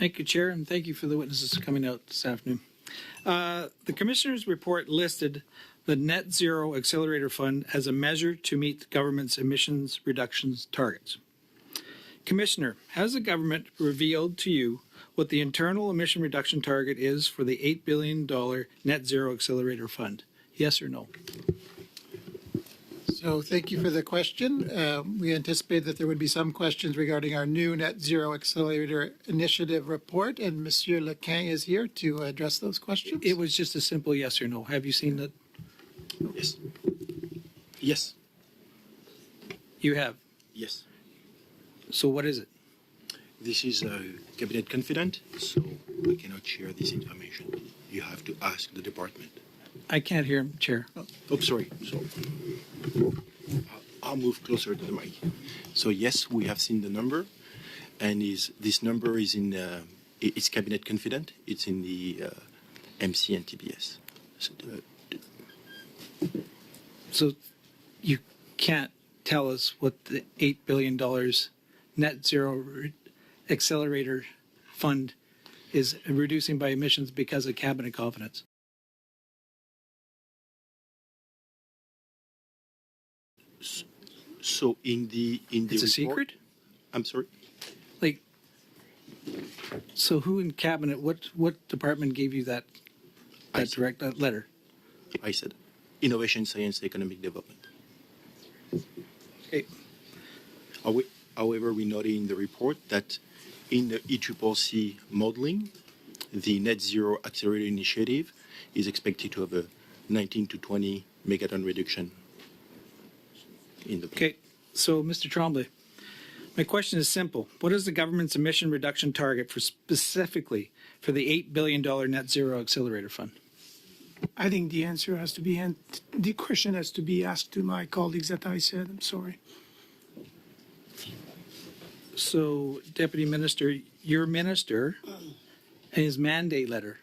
Thank you, Chair, and thank you for the witnesses coming out this afternoon. The Commissioner's report listed the Net Zero Accelerator Fund as a measure to meet the government's emissions reductions targets. Commissioner, has the government revealed to you what the internal emission reduction target is for the $8 billion Net Zero Accelerator Fund? Yes or no? So thank you for the question. We anticipate that there would be some questions regarding our new Net Zero Accelerator Initiative report, and Monsieur Lequin is here to address those questions. It was just a simple yes or no. Have you seen that? Yes. Yes. You have. Yes. So what is it? This is cabinet confident, so we cannot share this information. You have to ask the department. I can't hear him, Chair. Oh, sorry. So I'll move closer to the mic. So yes, we have seen the number, and this number is in it's cabinet confident. It's in the MC and TBS. So you can't tell us what the $8 billion Net Zero Accelerator Fund is reducing by emissions because of cabinet confidence? So in the It's a report, secret? I'm sorry. Like, so who in cabinet, what department gave you that letter? I said innovation, science, economic development. Okay. However, we noted in the report that in the ECCC modeling, the Net Zero Accelerator Initiative is expected to have a 19 to 20 megaton reduction in the. Okay. So, Mr. Tremblay, my question is simple. What is the government's emission reduction target for specifically for the $8 billion Net Zero Accelerator Fund? I think the answer has to be, and the question has to be asked to my colleagues that I said. I'm sorry. So, Deputy Minister, your minister, in his mandate letter,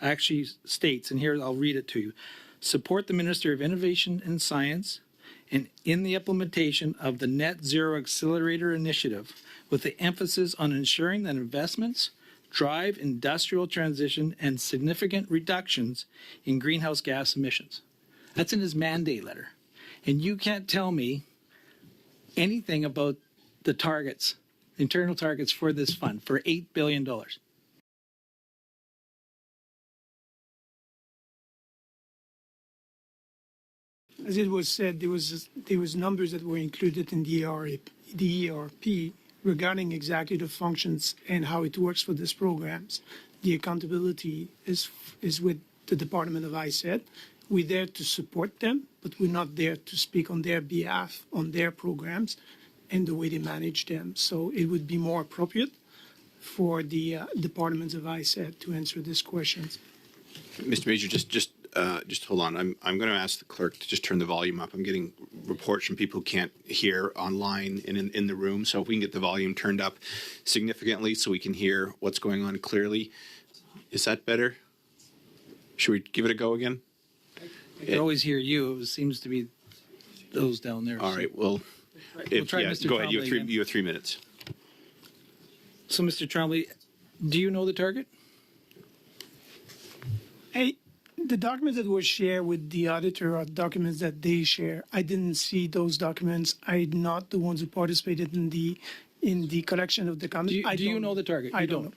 actually states, and here I'll read it to you, support the Minister of Innovation and Science and in the implementation of the Net Zero Accelerator Initiative with the emphasis on ensuring that investments drive industrial transition and significant reductions in greenhouse gas emissions. That's in his mandate letter. And you can't tell me anything about the targets, internal targets for this fund for $8 billion. As it was said, there was numbers that were included in the ERP regarding exactly the functions and how it works for these programs. The accountability is with the Department of ISET. We're there to support them, but we're not there to speak on their behalf on their programs and the way they manage them. So it would be more appropriate for the departments of ISET to answer these questions. Mr. Major, just hold on. I'm going to ask the clerk to just turn the volume up. I'm getting reports from people who can't hear online and in the room. So if we can get the volume turned up significantly so we can hear what's going on clearly. Is that better? Should we give it a go again? I can always hear you. It seems to be those down there. All right. Well, we'll try Mr. go ahead. Tremblay You have 3 minutes. So, Mr. Tremblay, do you know the target? The documents that were shared with the auditor are documents that they share. I didn't see those documents. I'm not the ones who participated in the collection of the comments. Do you know the target? I don't know.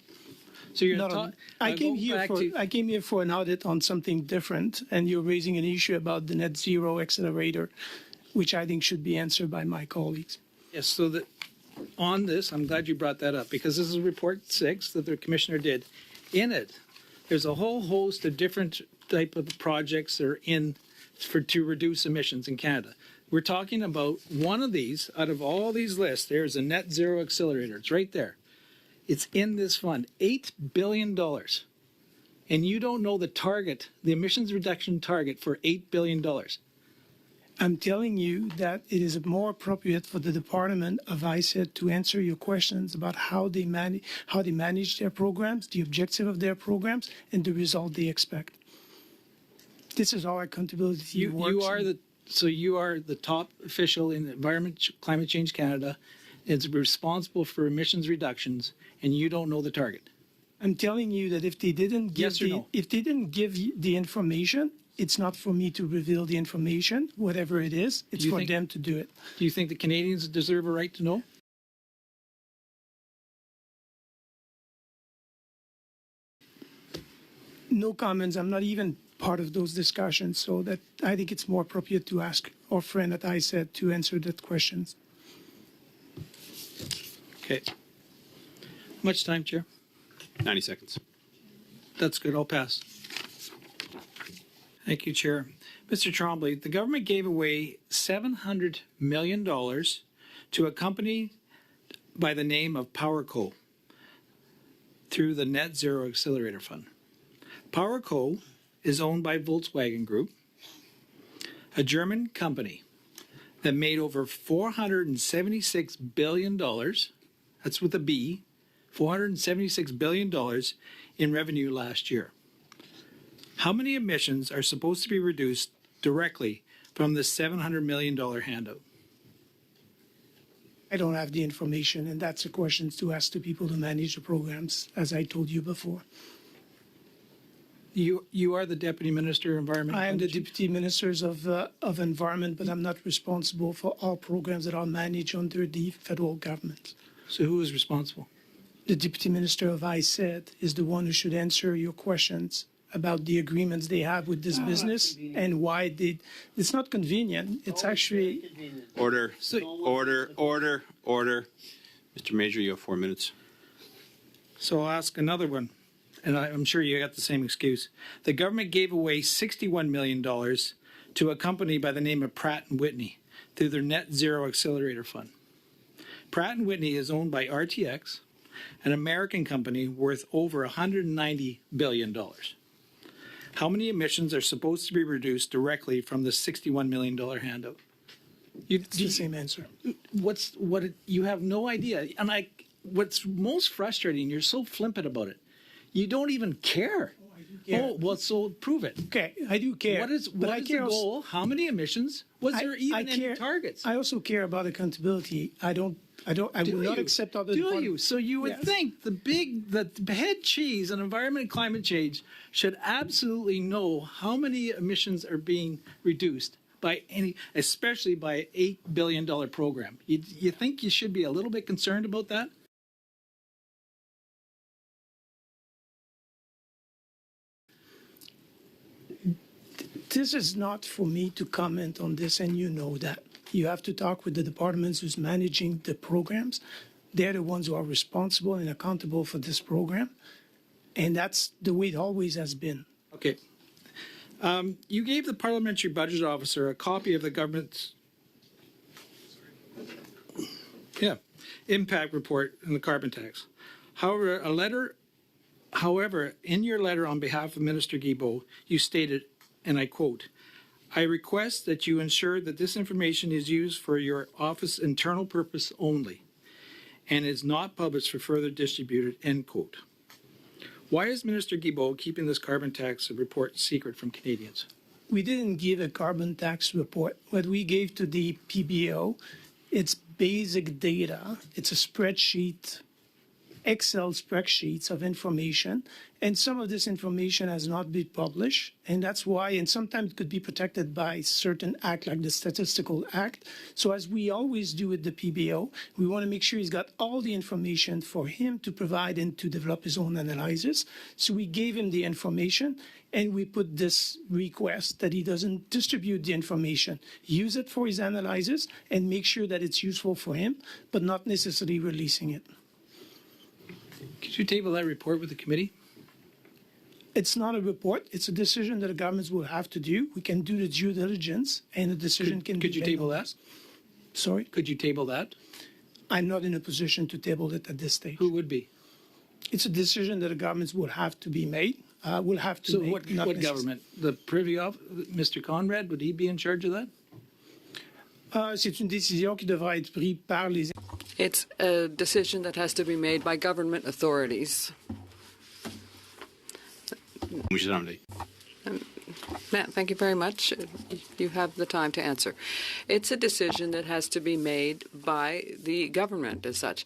So you're not I came here for an audit on something different, and you're raising an issue about the Net Zero Accelerator, which I think should be answered by my colleagues. Yes. So that on this, I'm glad you brought that up because this is report 6 that the commissioner did. In it, there's a whole host of different type of projects that are in to reduce emissions in Canada. We're talking about one of these out of all these lists. There's a Net Zero Accelerator. It's right there. It's in this fund, $8 billion. And you don't know the target, the emissions reduction target for $8 billion. I'm telling you that it is more appropriate for the Department of ISET to answer your questions about how they manage their programs, the objective of their programs, and the result they expect. This is our accountability. You are the top official in Environment Climate Change Canada. It's responsible for emissions reductions, and you don't know the target. I'm telling you that if they didn't give Yes or no? if they didn't give you the information, it's not for me to reveal the information, whatever it is. It's you for think- them to do it. Do you think the Canadians deserve a right to know? No comments. I'm not even part of those discussions, so that I think it's more appropriate to ask our friend that I said to answer that questions. Okay. Much time, Chair? 90 seconds. That's good. I'll pass. Thank you, Chair. Mr. Trombley, the government gave away $700 million to a company by the name of PowerCo through the Net Zero Accelerator Fund. PowerCo is owned by Volkswagen Group, a German company that made over $476 billion, that's with a B, $476 billion in revenue last year. How many emissions are supposed to be reduced directly from the $700 million handout? I don't have the information, and that's a question to ask the people who manage the programs, as I told you before. You are the Deputy Minister of Environment. I am the Climate Change? Deputy Ministers of Environment, but I'm not responsible for all programs that are managed under the federal government. So who is responsible? The Deputy Minister of ISED is the one who should answer your questions about the agreements they have with this business and why they. It's not convenient. It's actually. Order. Order. Mr. Major, you have 4 minutes. So I'll ask another one, and I'm sure you got the same excuse. The government gave away $61 million to a company by the name of Pratt & Whitney through their Net Zero Accelerator Fund. Pratt & Whitney is owned by RTX, an American company worth over $190 billion. How many emissions are supposed to be reduced directly from the $61 million handout? It's the same answer. You have no idea. And what's most frustrating, you're so flippant about it. You don't even care. care. Oh, well, so prove it. Okay, I do care. What is the goal? How many emissions? Was there even any targets? I also care about accountability. I will not accept other. Do you? So you would Yes. think the head cheese on environment and climate change should absolutely know how many emissions are being reduced by especially by an $8 billion program. You think you should be a little bit concerned about that? This is not for me to comment on this, and you know that. You have to talk with the departments who's managing the programs. They're the ones who are responsible and accountable for this program, and that's the way it always has been. Okay. You gave the parliamentary budget officer a copy of the government's impact report on the carbon tax. However, in your letter on behalf of Minister Guilbeault, you stated, and I quote, "I request that you ensure that this information is used for your office internal purpose only and is not published for further distributed," end quote. Why is Minister Guilbeault keeping this carbon tax report secret from Canadians? We didn't give a carbon tax report. What we gave to the PBO, it's basic data. It's a spreadsheet, Excel spreadsheets of information, and some of this information has not been published, and that's why, and sometimes it could be protected by certain act like the Statistical Act. So as we always do with the PBO, we want to make sure he's got all the information for him to provide and to develop his own analysis. So we gave him the information, and we put this request that he doesn't distribute the information, use it for his analysis, and make sure that it's useful for him, but not necessarily releasing it. Could you table that report with the committee? It's not a report. It's a decision that the governments will have to do. We can do the due diligence, and the decision can be Could you made table on that? this. Sorry? Could you table that? I'm not in a position to table it at this stage. Who would be? It's a decision that the governments will have to be made. Will have to So make. what not government? The Privy of Mr. Conrad, would he be in charge of that? C'est une décision qui devra être prise par les. It's a decision that has to be made by government authorities. Mr. Hamdi. Matt, thank you very much. You have the time to answer. It's a decision that has to be made by the government as such.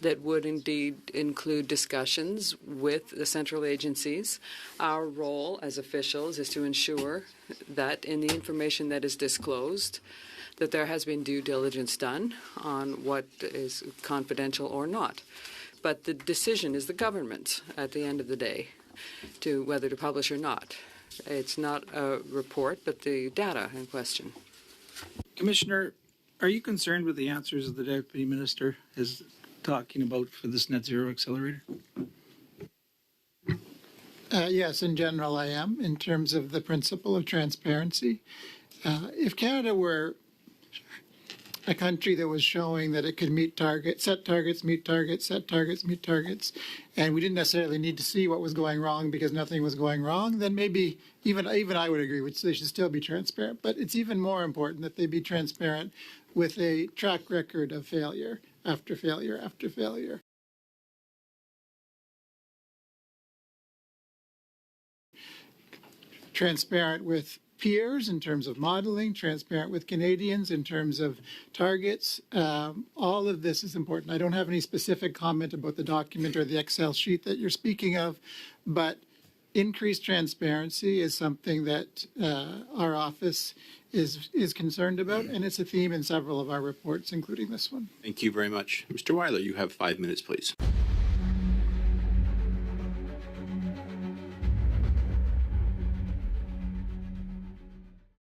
that would indeed include discussions with the central agencies. Our role as officials is to ensure that in the information that is disclosed, that there has been due diligence done on what is confidential or not. But the decision is the government's at the end of the day to whether to publish or not. It's not a report, but the data in question. Commissioner, are you concerned with the answers that the Deputy Minister is talking about for this net zero accelerator? Yes, in general, I am, in terms of the principle of transparency. If Canada were a country that was showing that it could meet targets, set targets, meet targets, set targets, meet targets, and we didn't necessarily need to see what was going wrong because nothing was going wrong, then maybe even I would agree, which they should still be transparent. But it's even more important that they be transparent with a track record of failure after failure after failure. Transparent with peers in terms of modeling, transparent with Canadians in terms of targets. All of this is important. I don't have any specific comment about the document or the Excel sheet that you're speaking of, but increased transparency is something that our office is concerned about, and it's a theme in several of our reports, including this one. Thank you very much. Mr. Weiler, you have 5 minutes, please.